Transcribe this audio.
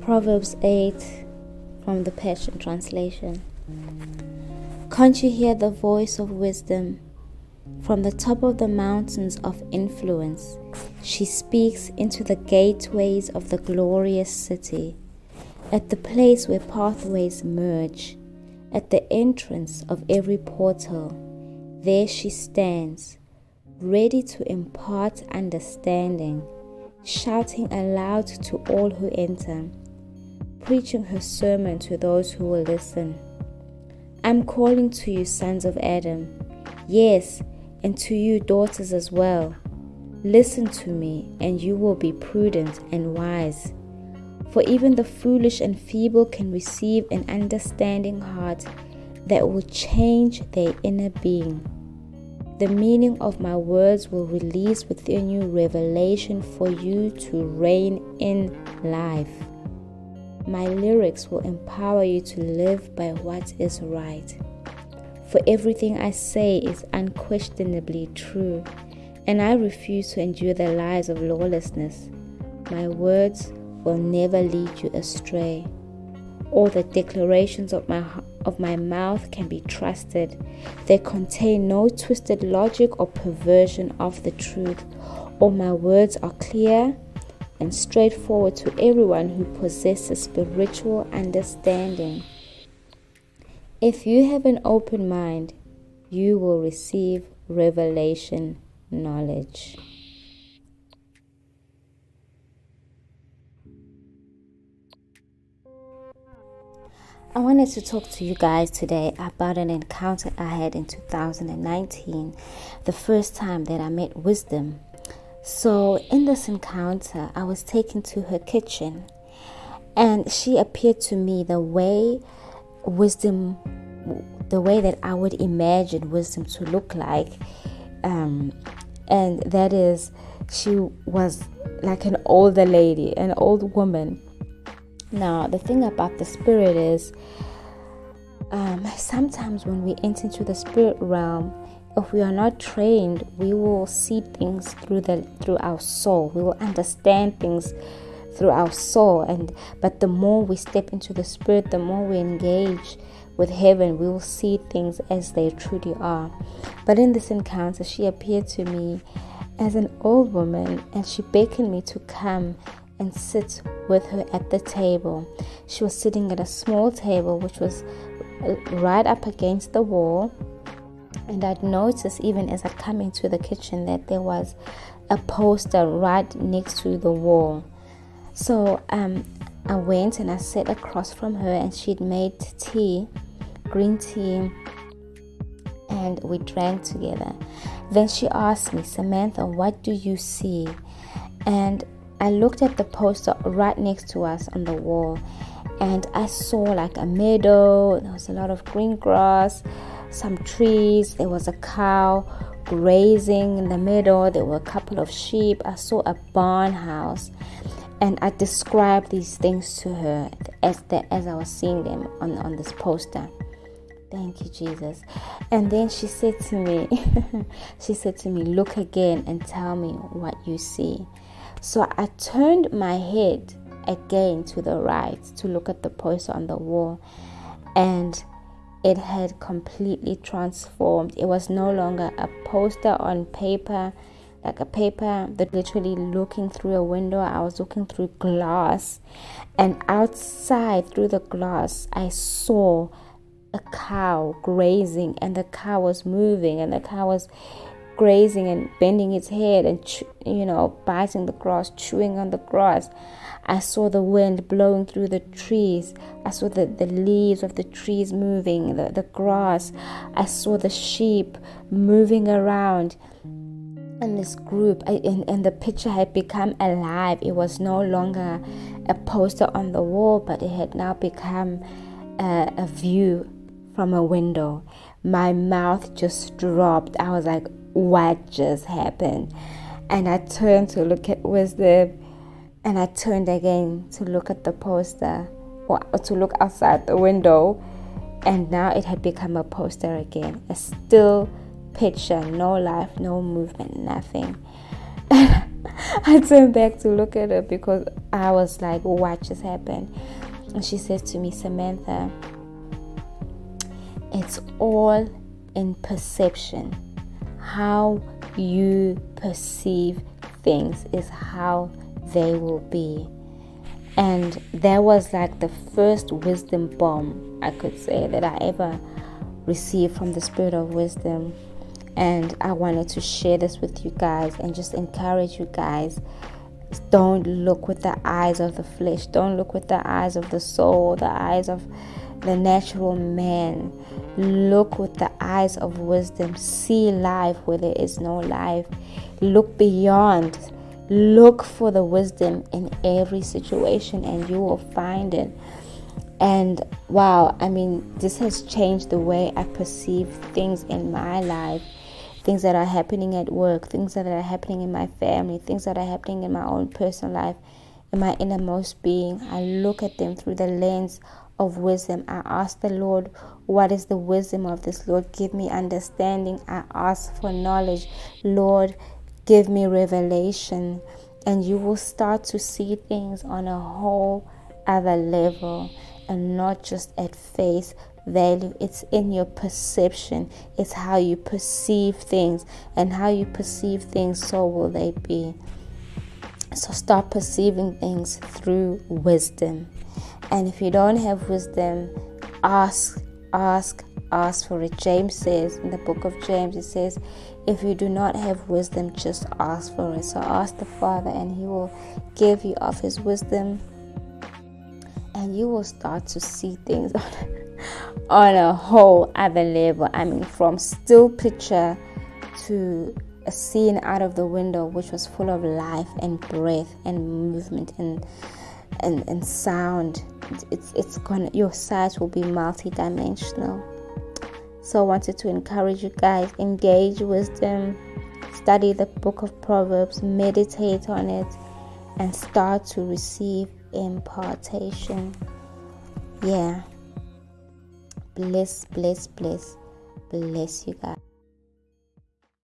Proverbs 8 from the Passion Translation. Can't you hear the voice of wisdom? From the top of the mountains of influence, she speaks into the gateways of the glorious city, at the place where pathways merge, at the entrance of every portal. There she stands, ready to impart understanding, shouting aloud to all who enter, preaching her sermon to those who will listen. I'm calling to you, sons of Adam, yes, and to you, daughters as well. Listen to me, and you will be prudent and wise. For even the foolish and feeble can receive an understanding heart that will change their inner being. The meaning of my words will release within you revelation for you to reign in life. My lyrics will empower you to live by what is right. For everything I say is unquestionably true, and I refuse to endure the lies of lawlessness. My words will never lead you astray. All the declarations of my mouth can be trusted. They contain no twisted logic or perversion of the truth. All my words are clear and straightforward to everyone who possesses spiritual understanding. If you have an open mind, you will receive revelation knowledge. I wanted to talk to you guys today about an encounter I had in 2019, the first time that I met wisdom. So in this encounter, I was taken to her kitchen, and she appeared to me the way that I would imagine wisdom to look like, and that is, she was like an older lady, an old woman. Now, the thing about the spirit is, sometimes when we enter into the spirit realm, if we are not trained, we will see things through our soul. We will understand things through our soul, but the more we step into the spirit, the more we engage with heaven, we will see things as they truly are. But in this encounter, she appeared to me as an old woman, and she beckoned me to come and sit with her at the table. She was sitting at a small table which was right up against the wall, and I'd noticed even as I come into the kitchen that there was a poster right next to the wall. So I went and I sat across from her, and she'd made tea, green tea, and we drank together. Then she asked me, Samantha, what do you see? And I looked at the poster right next to us on the wall, and I saw like a meadow. There was a lot of green grass, some trees. There was a cow grazing in the meadow. There were a couple of sheep. I saw a barn house, and I described these things to her as I was seeing them on this poster. Thank you, Jesus. And then she said to me, look again and tell me what you see. So I turned my head again to the right to look at the poster on the wall, and it had completely transformed. It was no longer a poster on paper, like a paper that literally looking through a window. I was looking through glass, and outside through the glass I saw a cow grazing, and the cow was moving, and the cow was grazing and bending its head and biting the grass, chewing on the grass. I saw the wind blowing through the trees. I saw the leaves of the trees moving, the grass. I saw the sheep moving around. And this group, and the picture had become alive. It was no longer a poster on the wall, but it had now become a view from a window. My mouth just dropped. I was like, what just happened? And I turned to look at wisdom, and I turned again to look at the poster, or to look outside the window, and now it had become a poster again, a still picture, no life, no movement, nothing. I turned back to look at her because I was like, what just happened? And she says to me, Samantha, it's all in perception. How you perceive things is how they will be. And that was like the first wisdom bomb, I could say, that I ever received from the Spirit of Wisdom. And I wanted to share this with you guys and just encourage you guys. Don't look with the eyes of the flesh. Don't look with the eyes of the soul, the eyes of the natural man. Look with the eyes of wisdom. See life where there is no life. Look beyond. Look for the wisdom in every situation and you will find it. And wow, I mean, this has changed the way I perceive things in my life. Things that are happening at work, things that are happening in my family, things that are happening in my own personal life, in my innermost being. I look at them through the lens of wisdom. I ask the Lord, what is the wisdom of this? Lord, give me understanding. I ask for knowledge. Lord, give me revelation. And you will start to see things on a whole other level and not just at face value. It's in your perception. It's how you perceive things, and how you perceive things, so will they be. So start perceiving things through wisdom. And if you don't have wisdom, ask for it. James says in the book of James, it says, if you do not have wisdom, just ask for it. So ask the Father and he will give you of his wisdom, and you will start to see things on a whole other level. I mean, from still picture to a scene out of the window which was full of life and breath and movement and sound. It's gonna, your sight will be multi-dimensional. So I wanted to encourage you guys, engage wisdom, study the book of Proverbs, meditate on it, and start to receive impartation. Yeah. Bless you guys.